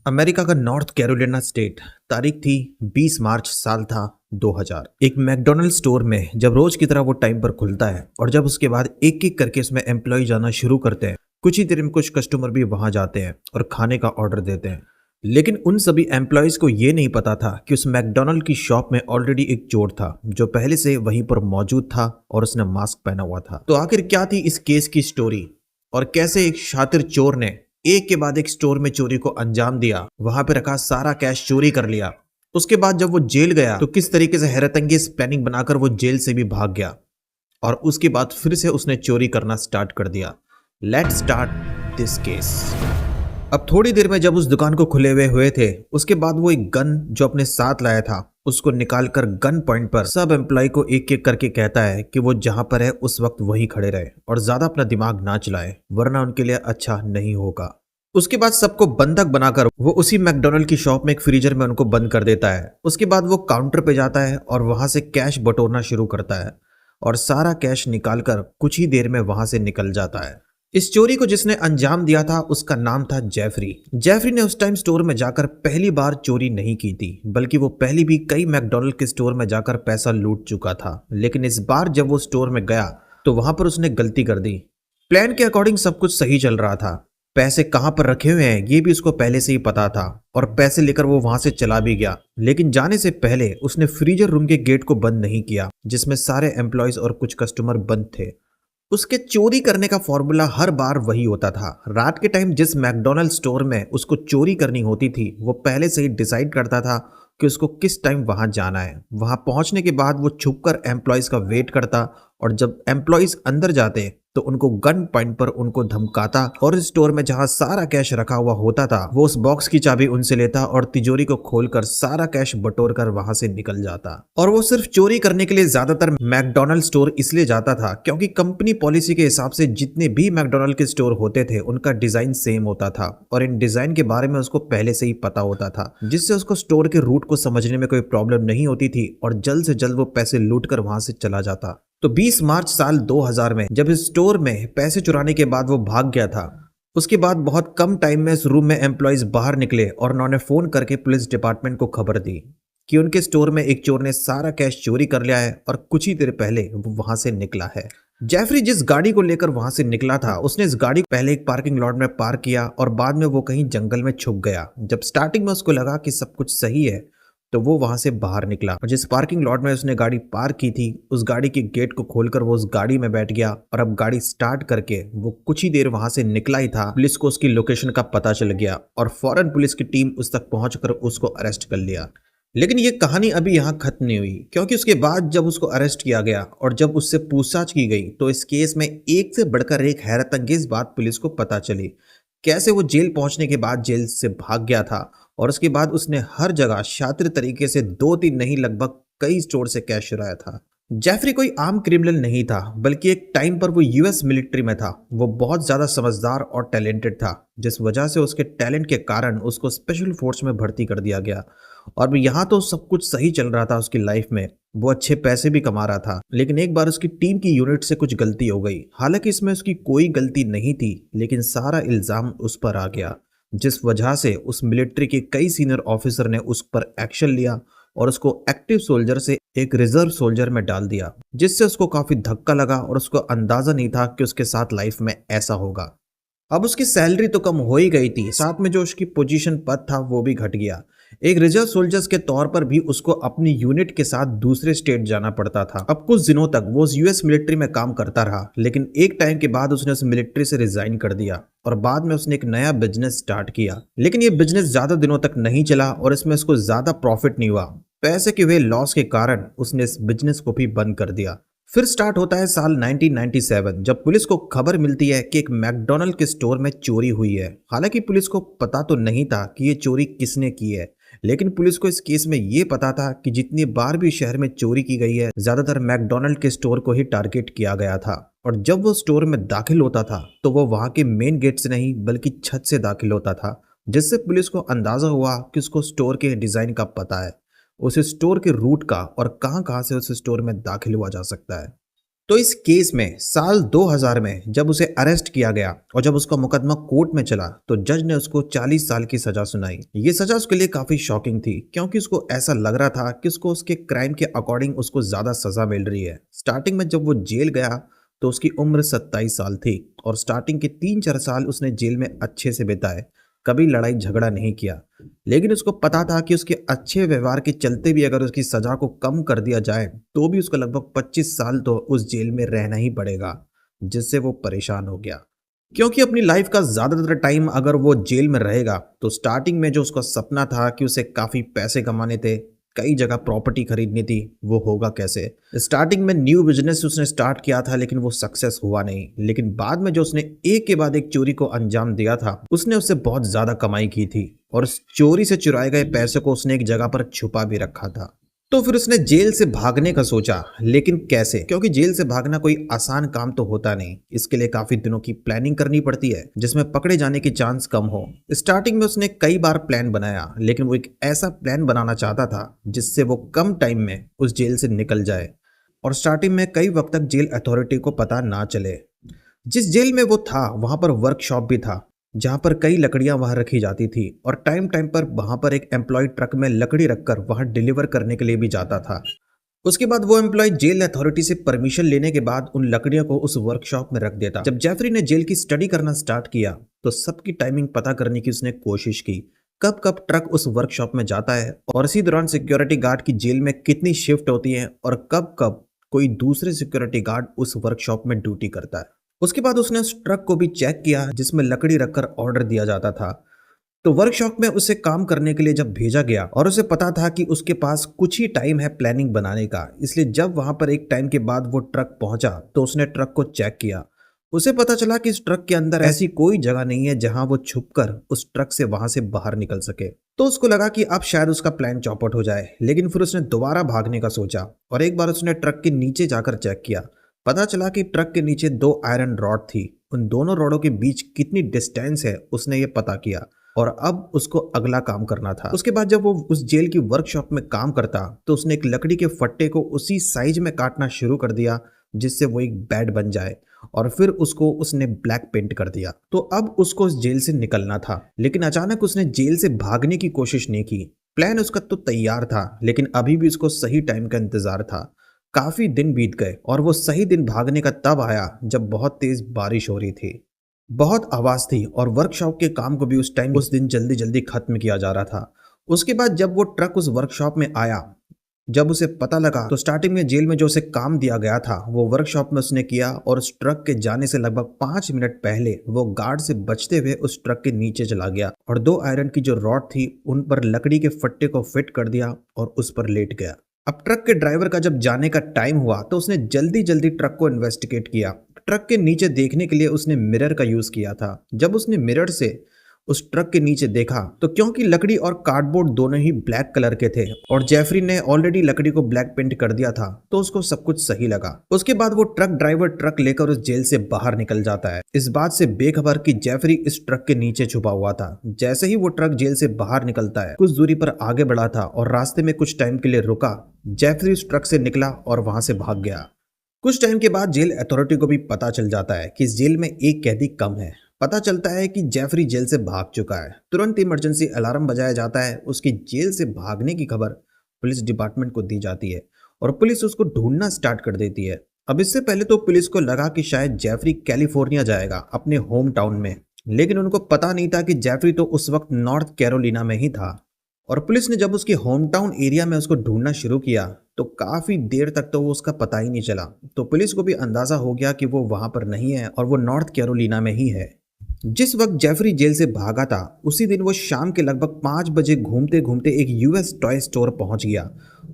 America का north Carolina state. तारीख थी 20 मार्च, साल था 2000। एक मैकडोनल्ड स्टोर में जब रोज की तरह वो टाइम पर खुलता है और जब उसके बाद एक एक करके उसमें एम्प्लॉय जाना शुरू करते हैं, कुछ ही देर में कुछ कस्टमर भी वहां जाते हैं और खाने का ऑर्डर देते हैं। लेकिन उन सभी एम्प्लॉयज को ये नहीं पता था कि उस मैकडोनल्ड की शॉप में ऑलरेडी एक चोर था जो पहले से वहीं पर मौजूद था और उसने मास्क पहना हुआ था। तो आखिर क्या थी इस केस की स्टोरी और कैसे एक शातिर चोर ने एक के बाद एक स्टोर में चोरी को अंजाम दिया, वहां पे रखा सारा कैश चोरी कर लिया। उसके बाद जब वो जेल गया तो किस तरीके से हैरतअंगेज प्लानिंग बनाकर वो जेल से भी भाग गया और उसके बाद फिर से उसने चोरी करना स्टार्ट कर दिया। Let's start this case. अब थोड़ी देर में जब उस दुकान को खुले हुए थे, उसके बाद वो एक गन जो अपने साथ लाया था उसको निकालकर गन पॉइंट पर सब एम्प्लॉय को एक एक करके कहता है कि वो जहां पर है उस वक्त वहीं खड़े रहे और ज्यादा अपना दिमाग ना चलाए, वरना उनके लिए अच्छा नहीं होगा। उसके बाद सबको बंधक बनाकर वो उसी मैकडोनल्ड की शॉप में एक फ्रीजर में उनको बंद कर देता है। उसके बाद वो काउंटर पे जाता है और वहां से कैश बटोरना शुरू करता है और सारा कैश निकालकर कुछ ही देर में वहां से निकल जाता है। इस चोरी को जिसने अंजाम दिया था उसका नाम था जेफरी। जेफरी ने उस टाइम स्टोर में जाकर पहली बार चोरी नहीं की थी, बल्कि वो पहले भी कई मैकडोनल्ड के स्टोर में जाकर पैसा लूट चुका था। लेकिन इस बार जब वो स्टोर में गया तो वहां पर उसने गलती कर दी। प्लान के अकॉर्डिंग सब कुछ सही चल रहा था, पैसे कहां पर रखे हुए हैं ये भी उसको पहले से ही पता था और पैसे लेकर वो वहां से चला भी गया। लेकिन जाने से पहले उसने फ्रीजर रूम के गेट को बंद नहीं किया जिसमें सारे एम्प्लॉयज और कुछ कस्टमर बंद थे। उसके चोरी करने का फॉर्मूला हर बार वही होता था। रात के टाइम जिस मैकडोनल्ड स्टोर में उसको चोरी करनी होती थी वो पहले से ही डिसाइड करता था कि उसको किस टाइम वहां जाना है। वहां पहुंचने के बाद वो छुपकर एम्प्लॉयज का वेट करता और जब एम्प्लॉयज अंदर जाते तो उनको गन पॉइंट पर उनको धमकाता और इस स्टोर में जहां सारा कैश रखा हुआ होता था वो उस बॉक्स की चाबी उनसे लेता और तिजोरी को खोलकर सारा कैश बटोर कर वहां से निकल जाता। और वो सिर्फ चोरी करने के लिए ज्यादातर मैकडोनल्ड स्टोर इसलिए जाता था क्योंकि कंपनी पॉलिसी के हिसाब से जितने भी मैकडोनल्ड के स्टोर होते थे उनका डिजाइन सेम होता था और इन डिजाइन के बारे में उसको पहले से ही पता होता था, जिससे उसको स्टोर के रूट को समझने में कोई प्रॉब्लम नहीं होती थी और जल्द से जल्द वो पैसे लूट कर वहां से चला जाता। तो 20 मार्च साल 2000 में जब इस स्टोर में पैसे चुराने के बाद वो भाग गया था, उसके बाद बहुत कम टाइम में इस रूम में एम्प्लॉयज बाहर निकले और उन्होंने फोन करके पुलिस डिपार्टमेंट को खबर दी कि उनके स्टोर में एक चोर ने सारा कैश चोरी कर लिया है और कुछ ही देर पहले वो वहां से निकला है। जेफरी जिस गाड़ी को लेकर वहां से निकला था उसने इस गाड़ी को पहले एक पार्किंग लॉट में पार्क किया और बाद में वो कहीं जंगल में छुप गया। जब स्टार्टिंग में उसको लगा कि सब कुछ सही है तो वो वहां से बाहर निकला और जिस पार्किंग लॉट में उसने गाड़ी पार्क की थी उस गाड़ी के गेट को खोलकर वो उस गाड़ी में बैठ गया और अब गाड़ी स्टार्ट करके वो कुछ ही देर वहां से निकला ही था, पुलिस को उसकी लोकेशन का पता चल गया और फौरन पुलिस की टीम उस तक पहुंचकर उसको अरेस्ट कर लिया। लेकिन ये कहानी अभी यहाँ खत्म नहीं हुई, क्योंकि उसके बाद जब उसको अरेस्ट किया गया और जब उससे पूछताछ की गई तो इस केस में एक से बढ़कर एक हैरतअंगेज बात पुलिस को पता चली। कैसे वो जेल पहुंचने के बाद जेल से भाग गया था और उसके बाद उसने हर जगह शातिर तरीके से 2-3 नहीं लगभग कई स्टोर से कैश चुराया था। जेफरी कोई आम क्रिमिनल नहीं था, बल्कि एक टाइम पर वो यूएस मिलिट्री में था। वो बहुत ज्यादा समझदार और टैलेंटेड था, जिस वजह से उसके टैलेंट के कारण उसको स्पेशल फोर्स में भर्ती कर दिया गया और यहाँ तो सब कुछ सही चल रहा था उसकी लाइफ में, वो अच्छे पैसे भी कमा रहा था। लेकिन एक बार उसकी टीम की यूनिट से कुछ गलती हो गई। हालांकि इसमें उसकी कोई गलती नहीं थी, लेकिन सारा इल्जाम उस पर आ गया, जिस वजह से उस मिलिट्री के कई सीनियर ऑफिसर ने उस पर एक्शन लिया और उसको एक्टिव सोल्जर से एक रिजर्व सोल्जर में डाल दिया, जिससे उसको काफी धक्का लगा और उसको अंदाजा नहीं था कि उसके साथ लाइफ में ऐसा होगा। अब उसकी सैलरी तो कम हो ही गई थी, साथ में जो उसकी पोजीशन पद था वो भी घट गया। एक रिजर्व सोल्जर्स के तौर पर भी उसको अपनी यूनिट के साथ दूसरे स्टेट जाना पड़ता था। अब कुछ दिनों तक वो यूएस मिलिट्री में काम करता रहा, लेकिन एक टाइम के बाद उसने उस मिलिट्री से रिजाइन कर दिया और बाद में उसने एक नया बिजनेस स्टार्ट किया। लेकिन ये बिजनेस ज्यादा दिनों तक नहीं चला और इसमें उसको ज्यादा प्रॉफिट नहीं हुआ। पैसे के हुए लॉस के कारण उसने इस बिजनेस को भी बंद कर दिया। फिर स्टार्ट होता है साल 1997, जब पुलिस को खबर मिलती है कि एक मैकडोनल्ड के स्टोर में चोरी हुई है। हालांकि पुलिस को पता तो नहीं था कि ये चोरी किसने की है, लेकिन पुलिस को इस केस में ये पता था कि जितनी बार भी शहर में चोरी की गई है ज्यादातर मैकडोनल्ड के स्टोर को ही टारगेट किया गया था। और जब वो स्टोर में दाखिल होता था तो वो वहां के मेन गेट से नहीं बल्कि छत से दाखिल होता था, जिससे पुलिस को अंदाजा हुआ कि उसको स्टोर के डिजाइन का पता है, उस स्टोर के रूट का और कहां कहां से उस स्टोर में दाखिल हुआ जा सकता है। तो इस केस में साल 2000 में जब उसे अरेस्ट किया गया और जब उसका मुकदमा कोर्ट में चला तो जज ने उसको 40 साल की सजा सुनाई। ये सजा उसके लिए काफी शॉकिंग थी क्योंकि उसको ऐसा लग रहा था कि उसको उसके क्राइम के अकॉर्डिंग उसको ज्यादा सजा मिल रही है। स्टार्टिंग में जब वो जेल गया तो उसकी उम्र 27 साल थी और स्टार्टिंग के 3-4 साल उसने जेल में अच्छे से बिताए, कभी लड़ाई झगड़ा नहीं किया। लेकिन उसको पता था कि उसके अच्छे व्यवहार के चलते भी अगर उसकी सजा को कम कर दिया जाए तो भी उसको लगभग 25 साल तो उस जेल में रहना ही पड़ेगा, जिससे वो परेशान हो गया। क्योंकि अपनी लाइफ का ज्यादातर टाइम अगर वो जेल में रहेगा तो स्टार्टिंग में जो उसका सपना था कि उसे काफी पैसे कमाने थे, कई जगह प्रॉपर्टी खरीदनी थी, वो होगा कैसे। स्टार्टिंग में न्यू बिजनेस उसने स्टार्ट किया था लेकिन वो सक्सेस हुआ नहीं। लेकिन बाद में जो उसने एक के बाद एक चोरी को अंजाम दिया था उसने उससे बहुत ज्यादा कमाई की थी और उस चोरी से चुराए गए पैसे को उसने एक जगह पर छुपा भी रखा था। तो फिर उसने जेल से भागने का सोचा, लेकिन कैसे? क्योंकि जेल से भागना कोई आसान काम तो होता नहीं, इसके लिए काफी दिनों की प्लानिंग करनी पड़ती है जिसमें पकड़े जाने की चांस कम हो। स्टार्टिंग में उसने कई बार प्लान बनाया लेकिन वो एक ऐसा प्लान बनाना चाहता था जिससे वो कम टाइम में उस जेल से निकल जाए और स्टार्टिंग में कई वक्त तक जेल अथॉरिटी को पता ना चले। जिस जेल में वो था वहां पर वर्कशॉप भी था जहां पर कई लकड़ियां वहां रखी जाती थी और टाइम टाइम पर वहां पर एक एम्प्लॉय ट्रक में लकड़ी रखकर वहां डिलीवर करने के लिए भी जाता था। उसके बाद वो एम्प्लॉय जेल अथॉरिटी से परमिशन लेने के बाद उन लकड़ियों को उस वर्कशॉप में रख देता। जब जेफरी ने जेल की स्टडी करना स्टार्ट किया तो सबकी टाइमिंग पता करने की उसने कोशिश की, कब कब ट्रक उस वर्कशॉप में जाता है और इसी दौरान सिक्योरिटी गार्ड की जेल में कितनी शिफ्ट होती है और कब कब कोई दूसरे सिक्योरिटी गार्ड उस वर्कशॉप में ड्यूटी करता है। उसके बाद उसने उस ट्रक को भी चेक किया जिसमें लकड़ी रखकर ऑर्डर दिया जाता था। तो वर्कशॉप में उसे काम करने के लिए जब भेजा गया और उसे पता था कि उसके पास कुछ ही टाइम है प्लानिंग बनाने का, इसलिए जब वहां पर एक टाइम के बाद वो ट्रक पहुंचा तो उसने ट्रक को चेक किया। उसे पता चला कि इस ट्रक के अंदर ऐसी कोई जगह नहीं है जहां वो छुपकर उस ट्रक से वहां से बाहर निकल सके। तो उसको लगा कि अब शायद उसका प्लान चौपट हो जाए, लेकिन फिर उसने दोबारा भागने का सोचा और एक बार उसने ट्रक के नीचे जाकर चेक किया। पता चला कि ट्रक के नीचे 2 आयरन रॉड थी, उन दोनों रॉडों के बीच कितनी डिस्टेंस है उसने ये पता किया और अब उसको अगला काम करना था। उसके बाद जब वो उस जेल की वर्कशॉप में काम करता तो उसने एक लकड़ी के फट्टे को उसी साइज में काटना शुरू कर दिया जिससे वो एक बेड बन जाए और फिर उसको उसने ब्लैक पेंट कर दिया। तो अब उसको उस जेल से निकलना था, लेकिन अचानक उसने जेल से भागने की कोशिश नहीं की। प्लान उसका तो तैयार था लेकिन अभी भी उसको सही टाइम का इंतजार था। काफी दिन बीत गए और वो सही दिन भागने का तब आया जब बहुत तेज बारिश हो रही थी, बहुत आवाज थी और वर्कशॉप के काम को भी उस दिन जल्दी जल्दी खत्म किया जा रहा था। उसके बाद जब वो ट्रक उस वर्कशॉप में आया, जब उसे पता लगा तो स्टार्टिंग में जेल में जो उसे काम दिया गया था वो वर्कशॉप में उसने किया और उस ट्रक के जाने से लगभग 5 मिनट पहले वो गार्ड से बचते हुए उस ट्रक के नीचे चला गया और 2 आयरन की जो रॉड थी उन पर लकड़ी के फट्टे को फिट कर दिया और उस पर लेट गया। अब ट्रक के ड्राइवर का जब जाने का टाइम हुआ तो उसने जल्दी जल्दी ट्रक को इन्वेस्टिगेट किया। ट्रक के नीचे देखने के लिए उसने मिरर का यूज किया था। जब उसने मिरर से उस ट्रक के नीचे देखा तो क्योंकि लकड़ी और कार्डबोर्ड दोनों ही ब्लैक कलर के थे और जेफरी ने ऑलरेडी लकड़ी को ब्लैक पेंट कर दिया था तो उसको सब कुछ सही लगा। उसके बाद वो ट्रक ड्राइवर ट्रक लेकर उस जेल से बाहर निकल जाता है, इस बात से बेखबर कि जेफरी इस ट्रक के नीचे छुपा हुआ था। जैसे ही वो ट्रक जेल से बाहर निकलता है कुछ दूरी पर आगे बढ़ा था और रास्ते में कुछ टाइम के लिए रुका। जेफरी उस ट्रक से निकला और वहां से भाग गया। कुछ टाइम के बाद जेल अथॉरिटी को भी पता चल जाता है कि इस जेल में एक कैदी कम है। पता चलता है कि जेफरी जेल से भाग चुका है। तुरंत इमरजेंसी अलार्म बजाया जाता है। उसकी जेल से भागने की खबर पुलिस डिपार्टमेंट को दी जाती है और पुलिस उसको ढूंढना स्टार्ट कर देती है। अब इससे पहले तो पुलिस को लगा कि शायद जेफरी कैलिफोर्निया जाएगा अपने होम टाउन में, लेकिन उनको पता नहीं था कि जेफरी तो उस वक्त नॉर्थ कैरोलिना में ही था। और पुलिस ने जब उसके होम टाउन एरिया में उसको ढूंढना शुरू किया तो काफी देर तक तो वो उसका पता ही नहीं चला। तो पुलिस को भी अंदाजा हो गया कि वो वहां पर नहीं है और वो नॉर्थ कैरोलिना में ही है। जिस वक्त जेफरी जेल से भागा था उसी दिन वो शाम के लगभग 5 बजे घूमते घूमते एक यूएस टॉय स्टोर पहुंच गया।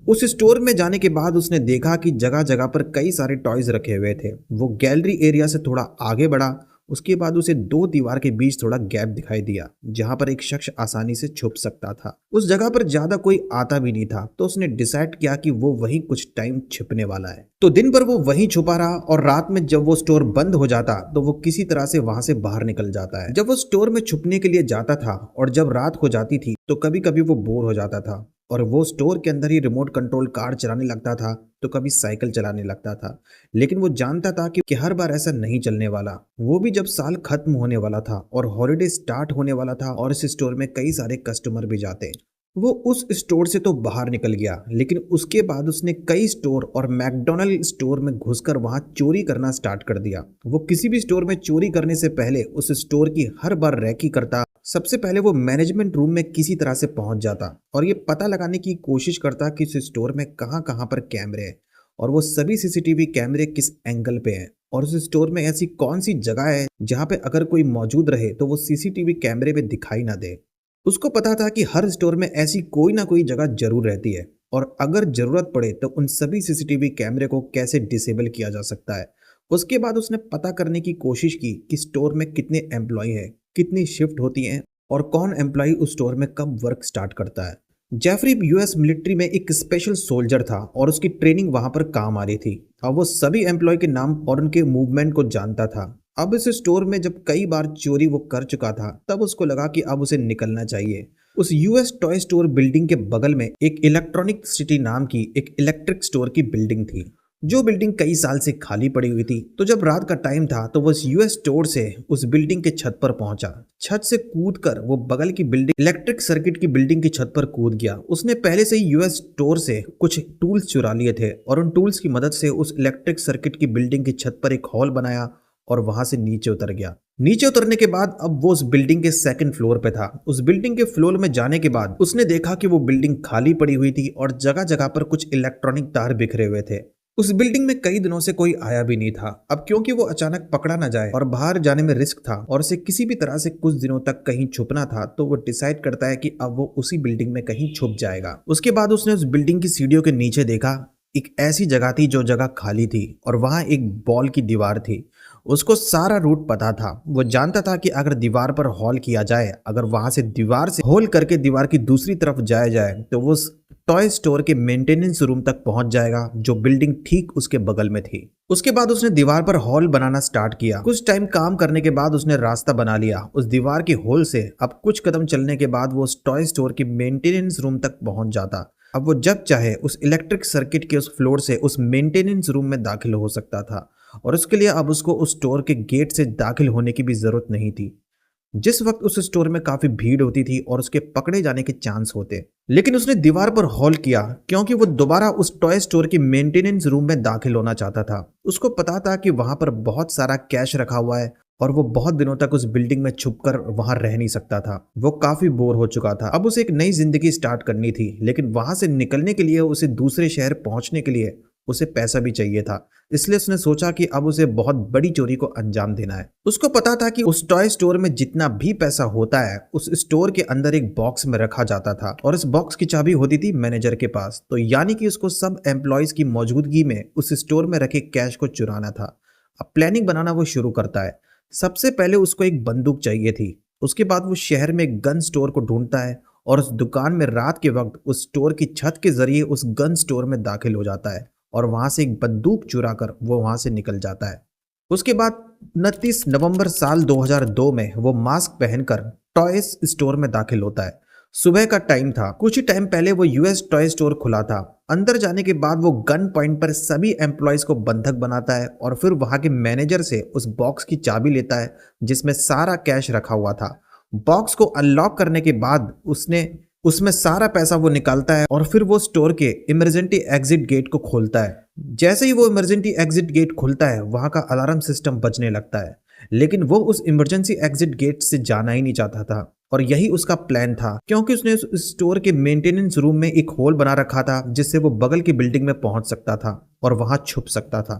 उस स्टोर में जाने के बाद उसने देखा कि जगह जगह पर कई सारे टॉयज रखे हुए थे। वो गैलरी एरिया से थोड़ा आगे बढ़ा, उसके बाद उसे 2 दीवार के बीच थोड़ा गैप दिखाई दिया जहां पर एक शख्स आसानी से छुप सकता था। उस जगह पर ज्यादा कोई आता भी नहीं था तो उसने डिसाइड किया कि वो वहीं कुछ टाइम छिपने वाला है। तो दिन भर वो वहीं छुपा रहा और रात में जब वो स्टोर बंद हो जाता तो वो किसी तरह से वहां से बाहर निकल जाता है। जब वो स्टोर में छुपने के लिए जाता था और जब रात हो जाती थी तो कभी कभी वो बोर हो जाता था और वो स्टोर के अंदर ही रिमोट कंट्रोल कार चलाने लगता था तो कभी साइकिल चलाने लगता था। लेकिन वो जानता था कि हर बार ऐसा नहीं चलने वाला। वो भी जब साल खत्म होने वाला था और हॉलिडे स्टार्ट होने वाला था और इस स्टोर में कई सारे कस्टमर भी जाते, वो उस स्टोर से तो बाहर निकल गया, लेकिन उसके बाद उसने कई स्टोर और मैकडोनल्ड स्टोर में घुसकर वहां चोरी करना स्टार्ट कर दिया। वो किसी भी स्टोर में चोरी करने से पहले उस स्टोर की हर बार रैकी करता। सबसे पहले वो मैनेजमेंट रूम में किसी तरह से पहुंच जाता और ये पता लगाने की कोशिश करता कि उस स्टोर में कहाँ कहाँ पर कैमरे हैं और वो सभी सीसीटीवी कैमरे किस एंगल पे हैं और उस स्टोर में ऐसी कौन सी जगह है जहाँ पे अगर कोई मौजूद रहे तो वो सीसीटीवी कैमरे में दिखाई ना दे। उसको पता था कि हर स्टोर में ऐसी कोई ना कोई जगह जरूर रहती है और अगर जरूरत पड़े तो उन सभी सीसीटीवी कैमरे को कैसे डिसेबल किया जा सकता है। उसके बाद उसने पता करने की कोशिश की कि स्टोर में कितने एम्प्लॉय हैं, कितनी शिफ्ट होती हैं और कौन एम्प्लॉय उस स्टोर में कब वर्क स्टार्ट करता है। जेफरी यूएस मिलिट्री में एक स्पेशल सोल्जर था और उसकी ट्रेनिंग वहां पर काम आ रही थी। अब वो सभी एम्प्लॉय के नाम और उनके मूवमेंट को जानता था। अब इस स्टोर में जब कई बार चोरी वो कर चुका था तब उसको लगा कि अब उसे निकलना चाहिए। उस यूएस टॉय स्टोर बिल्डिंग के बगल में एक इलेक्ट्रॉनिक सिटी नाम की एक इलेक्ट्रिक स्टोर की बिल्डिंग थी, जो बिल्डिंग कई साल से खाली पड़ी हुई थी। तो जब रात का टाइम था तो वो उस यूएस स्टोर से उस बिल्डिंग के छत पर पहुंचा। छत से कूदकर वो बगल की बिल्डिंग इलेक्ट्रिक सर्किट की बिल्डिंग की छत पर कूद गया। उसने पहले से ही यूएस स्टोर से कुछ टूल्स चुरा लिए थे और उन टूल्स की मदद से उस इलेक्ट्रिक सर्किट की बिल्डिंग की छत पर एक हॉल बनाया और वहां से नीचे उतर गया। नीचे उतरने के बाद अब वो उस बिल्डिंग के सेकंड फ्लोर पे था। उस बिल्डिंग के फ्लोर में जाने के बाद उसने देखा कि वो बिल्डिंग खाली पड़ी हुई थी और जगह जगह पर कुछ इलेक्ट्रॉनिक तार बिखरे हुए थे। उस बिल्डिंग में कई दिनों से कोई आया भी नहीं था। अब क्योंकि वो अचानक पकड़ा ना जाए और बाहर जाने में रिस्क था और उसे किसी भी तरह से कुछ दिनों तक कहीं छुपना था, तो वो डिसाइड करता है कि अब वो उसी बिल्डिंग में कहीं छुप जाएगा। उसके बाद उसने उस बिल्डिंग की सीढ़ियों के नीचे देखा, एक ऐसी जगह थी जो जगह खाली थी और वहां एक बॉल की दीवार थी। उसको सारा रूट पता था। वो जानता था कि अगर दीवार पर हॉल किया जाए, अगर वहां से दीवार से होल करके दीवार की दूसरी तरफ जाया जाए तो वो उस टॉय स्टोर के मेंटेनेंस रूम तक पहुंच जाएगा जो बिल्डिंग ठीक उसके बगल में थी। उसके बाद उसने दीवार पर हॉल बनाना स्टार्ट किया। कुछ टाइम काम करने के बाद उसने रास्ता बना लिया उस दीवार के होल से। अब कुछ कदम चलने के बाद वो उस टॉय स्टोर के मेंटेनेंस रूम तक पहुंच जाता। अब वो जब चाहे उस इलेक्ट्रिक सर्किट के उस फ्लोर से उस मेंटेनेंस रूम में दाखिल हो सकता था और उसके लिए अब उसको उस स्टोर के गेट से दाखिल होने की भी जरूरत नहीं थी। जिस वक्त उस स्टोर में काफी भीड़ होती थी और उसके पकड़े जाने के चांस होते, लेकिन उसने दीवार पर हॉल किया क्योंकि वो दोबारा उस टॉय स्टोर के मेंटेनेंस रूम में दाखिल होना चाहता था। उसको पता था कि वहां पर बहुत सारा कैश रखा हुआ है और वो बहुत दिनों तक उस बिल्डिंग में छुपकर वहां रह नहीं सकता था। वो काफी बोर हो चुका था। अब उसे एक नई जिंदगी स्टार्ट करनी थी, लेकिन वहां से निकलने के लिए उसे दूसरे शहर पहुंचने के लिए उसे पैसा भी चाहिए था। इसलिए उसने सोचा कि अब उसे बहुत बड़ी चोरी को अंजाम देना है। उसको पता था कि उस टॉय स्टोर में जितना भी पैसा होता है उस स्टोर के अंदर एक बॉक्स में रखा जाता था और इस बॉक्स की चाबी होती थी मैनेजर के पास। तो यानी कि उसको सब एम्प्लॉयज की मौजूदगी में उस स्टोर में रखे कैश को चुराना था। अब प्लानिंग बनाना वो शुरू करता है। सबसे पहले उसको एक बंदूक चाहिए थी। उसके बाद वो शहर में एक गन स्टोर को ढूंढता है और उस दुकान में रात के वक्त उस स्टोर की छत के जरिए उस गन स्टोर में दाखिल हो जाता है और वहां से एक बंदूक चुरा कर वो वहां से निकल जाता है। उसके बाद 29 नवंबर साल 2002 में वो मास्क पहनकर टॉयज स्टोर में दाखिल होता है। सुबह का टाइम था। कुछ ही टाइम पहले वो यूएस टॉय स्टोर खुला था। अंदर जाने के बाद वो गन पॉइंट पर सभी एम्प्लॉयज को बंधक बनाता है और फिर वहां के मैनेजर से उस बॉक्स की चाबी लेता है जिसमें सारा कैश रखा हुआ था। बॉक्स को अनलॉक करने के बाद उसमें सारा पैसा वो निकालता है और फिर वो स्टोर के इमरजेंसी एग्जिट गेट को खोलता है। जैसे ही वो इमरजेंसी एग्जिट गेट खुलता है वहां का अलार्म सिस्टम बजने लगता है, लेकिन वो उस इमरजेंसी एग्जिट गेट से जाना ही नहीं चाहता था और यही उसका प्लान था क्योंकि उसने उस स्टोर के मेंटेनेंस रूम में एक होल बना रखा था जिससे वो बगल की बिल्डिंग में पहुंच सकता था और वहां छुप सकता था।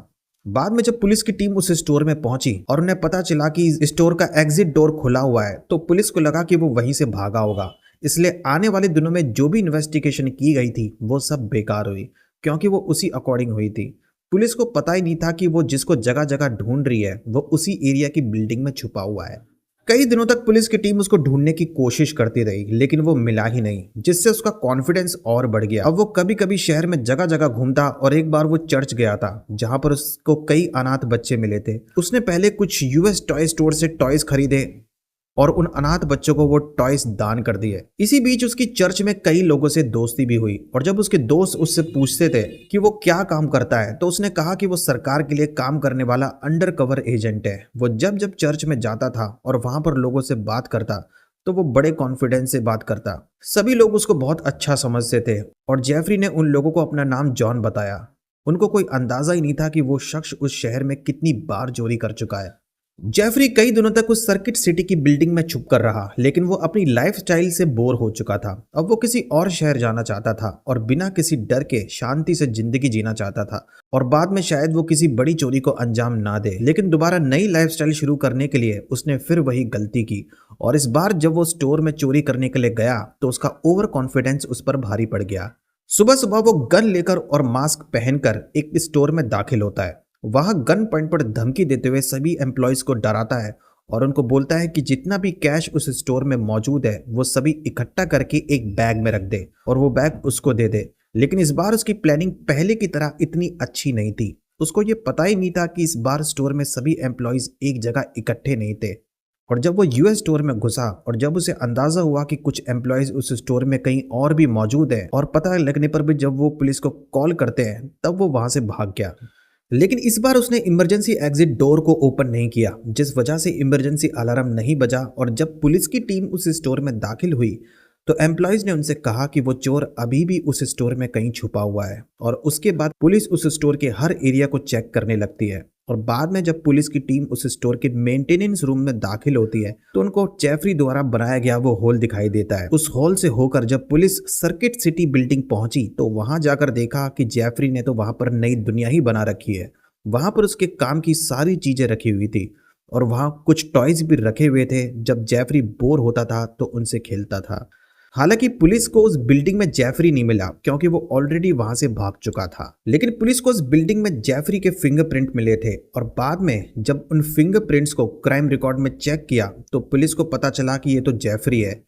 बाद में जब पुलिस की टीम उस स्टोर में पहुंची और उन्हें पता चला कि स्टोर का एग्जिट डोर खुला हुआ है तो पुलिस को लगा कि वो वहीं से भागा होगा। इसलिए आने वाले दिनों में जो भी इन्वेस्टिगेशन की गई थी वो सब बेकार हुई क्योंकि वो उसी अकॉर्डिंग हुई थी। पुलिस को पता ही नहीं था कि वो जिसको जगह जगह ढूंढ रही है वो उसी एरिया की बिल्डिंग में छुपा हुआ है। कई दिनों तक पुलिस की टीम उसको ढूंढने की कोशिश करती रही लेकिन वो मिला ही नहीं, जिससे उसका कॉन्फिडेंस और बढ़ गया। अब वो कभी कभी शहर में जगह जगह घूमता और एक बार वो चर्च गया था जहां पर उसको कई अनाथ बच्चे मिले थे। उसने पहले कुछ यूएस टॉय स्टोर से टॉयज खरीदे और उन अनाथ बच्चों को वो टॉयज दान कर दिए। इसी बीच उसकी चर्च में कई लोगों से दोस्ती भी हुई और जब उसके दोस्त उससे पूछते थे कि वो क्या काम करता है तो उसने कहा कि वो सरकार के लिए काम करने वाला अंडर कवर एजेंट है। वो जब जब चर्च में जाता था और वहां पर लोगों से बात करता तो वो बड़े कॉन्फिडेंस से बात करता। सभी लोग उसको बहुत अच्छा समझते थे और जेफरी ने उन लोगों को अपना नाम जॉन बताया। उनको कोई अंदाजा ही नहीं था कि वो शख्स उस शहर में कितनी बार चोरी कर चुका है। जेफरी कई दिनों तक उस सर्किट सिटी की बिल्डिंग में छुप कर रहा, लेकिन वो अपनी लाइफस्टाइल से बोर हो चुका था। अब वो किसी और शहर जाना चाहता था और बिना किसी डर के शांति से जिंदगी जीना चाहता था और बाद में शायद वो किसी बड़ी चोरी को अंजाम ना दे। लेकिन दोबारा नई लाइफस्टाइल शुरू करने के लिए उसने फिर वही गलती की और इस बार जब वो स्टोर में चोरी करने के लिए गया तो उसका ओवर कॉन्फिडेंस उस पर भारी पड़ गया। सुबह सुबह वो गन लेकर और मास्क पहनकर एक स्टोर में दाखिल होता है। वहां गन पॉइंट पर धमकी देते हुए सभी एम्प्लॉयज को डराता है और उनको बोलता है कि जितना भी कैश उस स्टोर में मौजूद है वो सभी इकट्ठा करके एक बैग में रख दे और वो बैग उसको दे दे। लेकिन इस बार उसकी प्लानिंग पहले की तरह इतनी अच्छी नहीं थी। उसको ये पता ही नहीं था कि इस बार स्टोर में सभी एम्प्लॉयज एक जगह इकट्ठे नहीं थे। और जब वो यूएस स्टोर में घुसा और जब उसे अंदाजा हुआ कि कुछ एम्प्लॉयज उस स्टोर में कहीं और भी मौजूद है और पता लगने पर भी जब वो पुलिस को कॉल करते हैं तब वो वहां से भाग गया। लेकिन इस बार उसने इमरजेंसी एग्जिट डोर को ओपन नहीं किया, जिस वजह से इमरजेंसी अलार्म नहीं बजा और जब पुलिस की टीम उस स्टोर में दाखिल हुई तो एम्प्लॉयज ने उनसे कहा कि वो चोर अभी भी उस स्टोर में कहीं छुपा हुआ है। और उसके बाद पुलिस उस स्टोर के हर एरिया को चेक करने लगती है और बाद में जब पुलिस की टीम उस स्टोर के मेंटेनेंस रूम में दाखिल होती है तो उनको जेफरी द्वारा बनाया गया वो होल दिखाई देता है। उस होल से होकर जब पुलिस सर्किट सिटी बिल्डिंग पहुंची तो वहां जाकर देखा कि जेफरी ने तो वहां पर नई दुनिया ही बना रखी है। वहां पर उसके काम की सारी चीजें रखी हुई थी और वहां कुछ टॉयज भी रखे हुए थे। जब जेफरी बोर होता था तो उनसे खेलता था। हालांकि पुलिस को उस बिल्डिंग में जेफरी नहीं मिला क्योंकि वो ऑलरेडी वहां से भाग चुका था। लेकिन पुलिस को उस बिल्डिंग में जेफरी के फिंगरप्रिंट मिले थे और बाद में जब उन फिंगरप्रिंट्स को क्राइम रिकॉर्ड में चेक किया तो पुलिस को पता चला कि ये तो जेफरी है,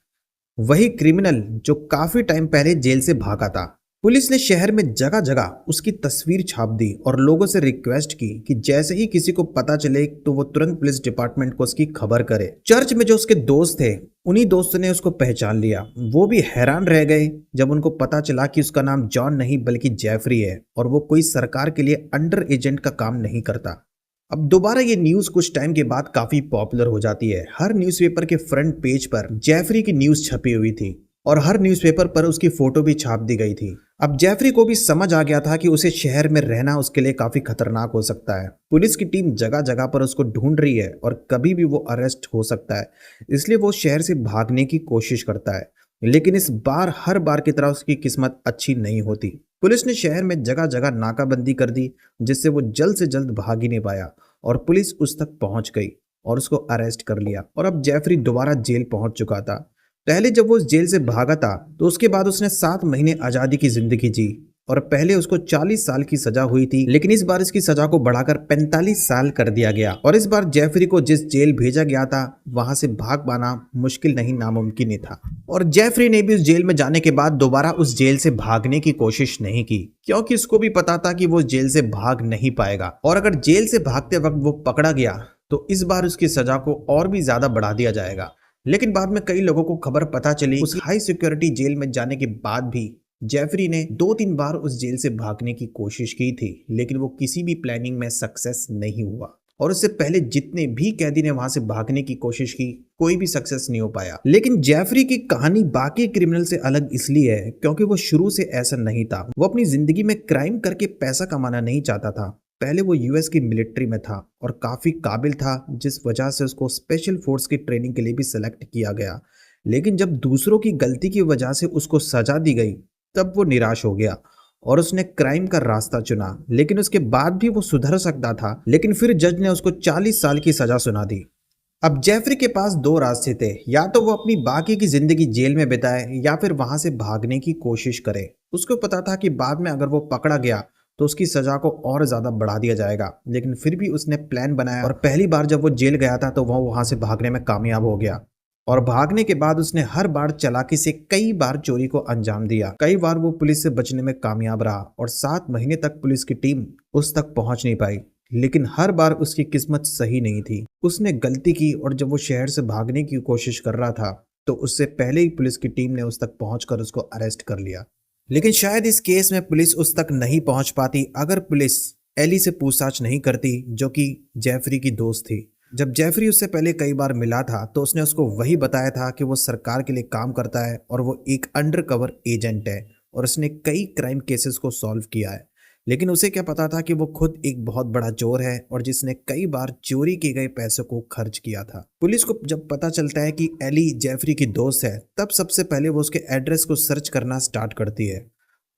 वही क्रिमिनल जो काफी टाइम पहले जेल से भागा था। पुलिस ने शहर में जगह जगह उसकी तस्वीर छाप दी और लोगों से रिक्वेस्ट की कि जैसे ही किसी को पता चले तो वो तुरंत पुलिस डिपार्टमेंट को उसकी खबर करे। चर्च में जो उसके दोस्त थे उन्हीं दोस्तों ने उसको पहचान लिया। वो भी हैरान रह गए जब उनको पता चला कि उसका नाम जॉन नहीं बल्कि जेफरी है और वो कोई सरकार के लिए अंडर एजेंट का काम नहीं करता। अब दोबारा ये न्यूज कुछ टाइम के बाद काफी पॉपुलर हो जाती है। हर न्यूज़पेपर के फ्रंट पेज पर जेफरी की न्यूज छपी हुई थी और हर न्यूज़पेपर पर उसकी फोटो भी छाप दी गई थी। अब जेफरी को भी समझ आ गया था कि उसे शहर में रहना उसके लिए काफी खतरनाक हो सकता है। पुलिस की टीम जगह जगह पर उसको ढूंढ रही है और कभी भी वो अरेस्ट हो सकता है, इसलिए वो शहर से भागने की कोशिश करता है। लेकिन इस बार हर बार की तरह उसकी किस्मत अच्छी नहीं होती। पुलिस ने शहर में जगह जगह नाकाबंदी कर दी जिससे वो जल्द से जल्द भाग ही नहीं पाया और पुलिस उस तक पहुंच गई और उसको अरेस्ट कर लिया। और अब जेफरी दोबारा जेल पहुंच चुका था। पहले जब वो उस जेल से भागा था तो उसके बाद उसने 7 महीने आजादी की जिंदगी जी और पहले उसको 40 साल की सजा हुई थी, लेकिन इस बार इसकी सजा को बढ़ाकर 45 साल कर दिया गया। और इस बार जेफरी को जिस जेल भेजा गया था वहां से भाग पाना मुश्किल नहीं नामुमकिन ही था। और जेफरी ने भी उस जेल में जाने के बाद दोबारा उस जेल से भागने की कोशिश नहीं की क्योंकि उसको भी पता था कि वो जेल से भाग नहीं पाएगा और अगर जेल से भागते वक्त वो पकड़ा गया तो इस बार उसकी सजा को और भी ज्यादा बढ़ा दिया जाएगा। लेकिन बाद में कई लोगों को खबर पता चली उस हाई सिक्योरिटी जेल में जाने के बाद भी जेफरी ने 2-3 बार उस जेल से भागने की कोशिश की थी, लेकिन वो किसी भी प्लानिंग में सक्सेस नहीं हुआ। और उससे पहले जितने भी कैदी ने वहां से भागने की कोशिश की कोई भी सक्सेस नहीं हो पाया। लेकिन जेफरी की कहानी बाकी क्रिमिनल से अलग इसलिए है क्योंकि वो शुरू से ऐसा नहीं था। वो अपनी जिंदगी में क्राइम करके पैसा कमाना नहीं चाहता था। पहले वो यूएस की मिलिट्री में था और काफी काबिल था जिस वजह से उसको स्पेशल फोर्स की ट्रेनिंग के लिए भी सिलेक्ट किया गया। लेकिन जब दूसरों की गलती की वजह से उसको सजा दी गई तब वो निराश हो गया और उसने क्राइम का रास्ता चुना। लेकिन उसके बाद भी वो सुधर सकता था, लेकिन फिर जज ने उसको 40 साल की सजा सुना दी। अब जेफरी के पास 2 रास्ते थे, या तो वो अपनी बाकी की जिंदगी जेल में बिताए या फिर वहां से भागने की कोशिश करे। उसको पता था कि बाद में अगर वो पकड़ा गया तो उसकी सजा को और ज्यादा बढ़ा दिया जाएगा, लेकिन फिर भी उसने प्लान बनाया और पहली बार जब वो जेल गया था तो वो वहां से भागने में कामयाब हो गया। और भागने के बाद उसने हर बार चालाकी से कई बार चोरी को अंजाम दिया। कई बार वो पुलिस से बचने में कामयाब रहा और 7 महीने तक पुलिस की टीम उस तक पहुंच नहीं पाई। लेकिन हर बार उसकी किस्मत सही नहीं थी। उसने गलती की और जब वो शहर से भागने की कोशिश कर रहा था तो उससे पहले ही पुलिस की टीम ने उस तक पहुंचकर उसको अरेस्ट कर लिया। लेकिन शायद इस केस में पुलिस उस तक नहीं पहुंच पाती अगर पुलिस एली से पूछताछ नहीं करती, जो कि जेफरी की दोस्त थी। जब जेफरी उससे पहले कई बार मिला था तो उसने उसको वही बताया था कि वो सरकार के लिए काम करता है और वो एक अंडरकवर एजेंट है और उसने कई क्राइम केसेस को सॉल्व किया है। लेकिन उसे क्या पता था कि वो खुद एक बहुत बड़ा चोर है और जिसने कई बार चोरी किए गए पैसों को खर्च किया था। पुलिस को जब पता चलता है कि एली जेफरी की दोस्त है तब सबसे पहले वो उसके एड्रेस को सर्च करना स्टार्ट करती है।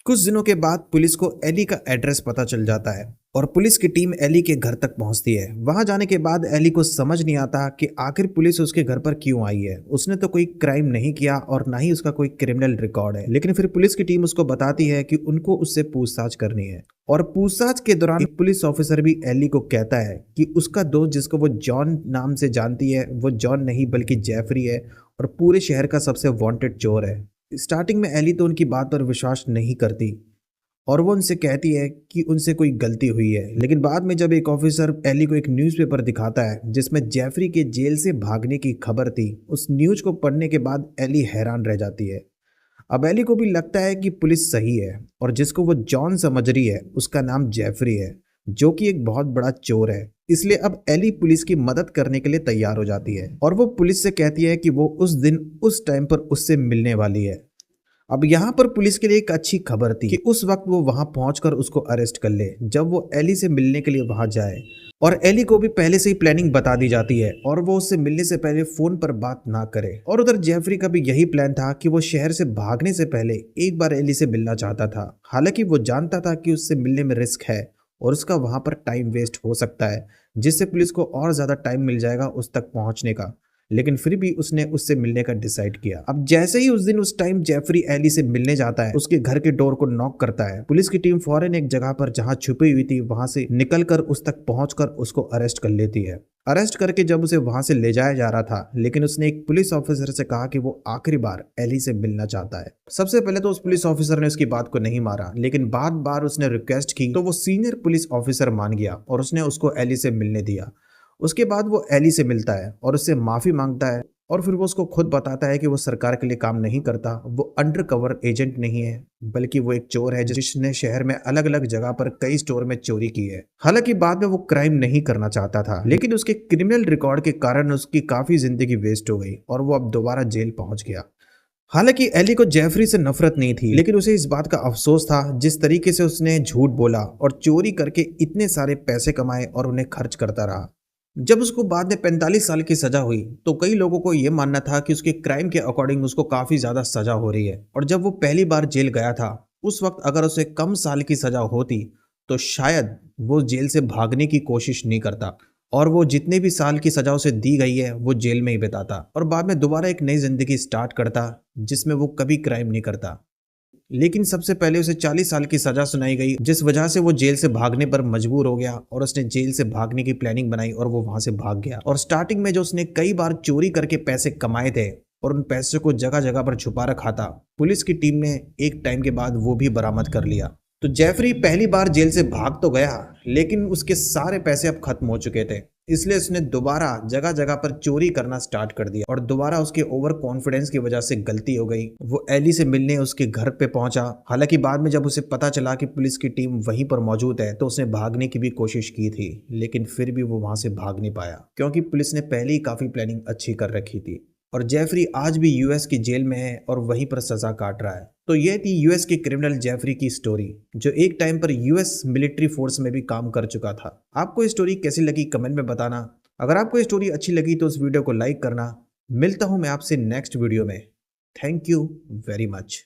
कुछ दिनों के बाद पुलिस को एली का एड्रेस पता चल जाता है और पुलिस की टीम एली के घर तक पहुंचती है। वहां जाने के बाद एली को समझ नहीं आता कि आखिर पुलिस उसके घर पर क्यों आई है। उसने तो कोई क्राइम नहीं किया और ना ही उसका कोई क्रिमिनल रिकॉर्ड है, लेकिन फिर पुलिस की टीम उसको बताती है कि उनको उससे पूछताछ करनी है। और पूछताछ के दौरान एक पुलिस ऑफिसर भी एली को कहता है कि उसका दोस्त जिसको वो जॉन नाम से जानती है वो जॉन नहीं बल्कि जेफरी है और पूरे शहर का सबसे वांटेड चोर है। स्टार्टिंग में एली तो उनकी बात पर विश्वास नहीं करती और वो उनसे कहती है कि उनसे कोई गलती हुई है। लेकिन बाद में जब एक ऑफिसर एली को एक न्यूज़पेपर दिखाता है जिसमें जेफरी के जेल से भागने की खबर थी, उस न्यूज़ को पढ़ने के बाद एली हैरान रह जाती है। अब एली को भी लगता है कि पुलिस सही है और जिसको वो जॉन समझ रही है उसका नाम जेफरी है, जो कि एक बहुत बड़ा चोर है। इसलिए अब एली पुलिस की मदद करने के लिए तैयार हो जाती है और वो पुलिस से कहती है कि वो उस दिन उस टाइम पर उससे मिलने वाली है। अब यहाँ पर पुलिस के लिए एक अच्छी खबर थी कि उस वक्त वो वहां पहुंचकर उसको अरेस्ट कर ले जब वो एली से मिलने के लिए वहां जाए। और एली को भी पहले से ही प्लानिंग बता दी जाती है और वो उससे मिलने से पहले फोन पर बात ना करे। और उधर जेफरी का भी यही प्लान था कि वो शहर से भागने से पहले एक बार एली से मिलना चाहता था। हालांकि वो जानता था कि उससे मिलने में रिस्क है और उसका वहां पर टाइम वेस्ट हो सकता है, जिससे पुलिस को और ज्यादा टाइम मिल जाएगा उस तक पहुंचने का। लेकिन फिर भी उसने उससे मिलने का डिसाइड किया। अब जैसे ही उस दिन उस टाइम जेफरी एली से मिलने जाता है, उसके घर के डोर को नॉक करता है। पुलिस की टीम फौरन एक जगह पर जहां छुपी हुई थी वहां से निकलकर उस तक पहुंचकर उसको अरेस्ट कर लेती है। अरेस्ट करके जब उसे वहां से ले जाया जा रहा था, लेकिन उसने एक पुलिस ऑफिसर से कहा कि वो आखिरी बार एली से मिलना चाहता है। सबसे पहले तो उस पुलिस ऑफिसर ने उसकी बात को नहीं मारा, लेकिन बार बार उसने रिक्वेस्ट की तो वो सीनियर पुलिस ऑफिसर मान गया और उसने उसको एली से मिलने दिया। उसके बाद वो एली से मिलता है और उससे माफी मांगता है और फिर वो उसको खुद बताता है कि वो सरकार के लिए काम नहीं करता, वो अंडरकवर एजेंट नहीं है बल्कि वो एक चोर है जिसने शहर में अलग अलग जगह पर कई स्टोर में चोरी की है। हालांकि बाद में वो क्राइम नहीं करना चाहता था, लेकिन उसके क्रिमिनल रिकॉर्ड के कारण उसकी काफी जिंदगी वेस्ट हो गई और वो अब दोबारा जेल पहुंच गया। हालांकि एली को जेफरी से नफरत नहीं थी, लेकिन उसे इस बात का अफसोस था जिस तरीके से उसने झूठ बोला और चोरी करके इतने सारे पैसे कमाए और उन्हें खर्च करता रहा। जब उसको बाद में 45 साल की सजा हुई तो कई लोगों को यह मानना था कि उसके क्राइम के अकॉर्डिंग उसको काफी ज्यादा सजा हो रही है और जब वो पहली बार जेल गया था उस वक्त अगर उसे कम साल की सजा होती तो शायद वो जेल से भागने की कोशिश नहीं करता और वो जितने भी साल की सजा उसे दी गई है वो जेल में ही बिताता और बाद में दोबारा एक नई जिंदगी स्टार्ट करता जिसमें वो कभी क्राइम नहीं करता। लेकिन सबसे पहले उसे 40 साल की सजा सुनाई गई जिस वजह से वो जेल से भागने पर मजबूर हो गया और उसने जेल से भागने की प्लानिंग बनाई और वो वहां से भाग गया। और स्टार्टिंग में जो उसने कई बार चोरी करके पैसे कमाए थे और उन पैसों को जगह जगह पर छुपा रखा था, पुलिस की टीम ने एक टाइम के बाद वो भी बरामद कर लिया। तो जेफरी पहली बार जेल से भाग तो गया लेकिन उसके सारे पैसे अब खत्म हो चुके थे, इसलिए उसने दोबारा जगह जगह पर चोरी करना स्टार्ट कर दिया और दोबारा उसके ओवर कॉन्फिडेंस की वजह से गलती हो गई। वो एली से मिलने उसके घर पे पहुंचा। हालांकि बाद में जब उसे पता चला कि पुलिस की टीम वहीं पर मौजूद है तो उसने भागने की भी कोशिश की थी, लेकिन फिर भी वो वहां से भाग नहीं पाया क्योंकि पुलिस ने पहले ही काफी प्लानिंग अच्छी कर रखी थी। और जेफरी आज भी यूएस की जेल में है और वहीं पर सजा काट रहा है। तो ये थी यूएस के क्रिमिनल जेफरी की स्टोरी, जो एक टाइम पर यूएस मिलिट्री फोर्स में भी काम कर चुका था। आपको ये स्टोरी कैसी लगी कमेंट में बताना। अगर आपको ये स्टोरी अच्छी लगी तो इस वीडियो को लाइक करना। मिलता हूं मैं आपसे नेक्स्ट वीडियो में। Thank you very much.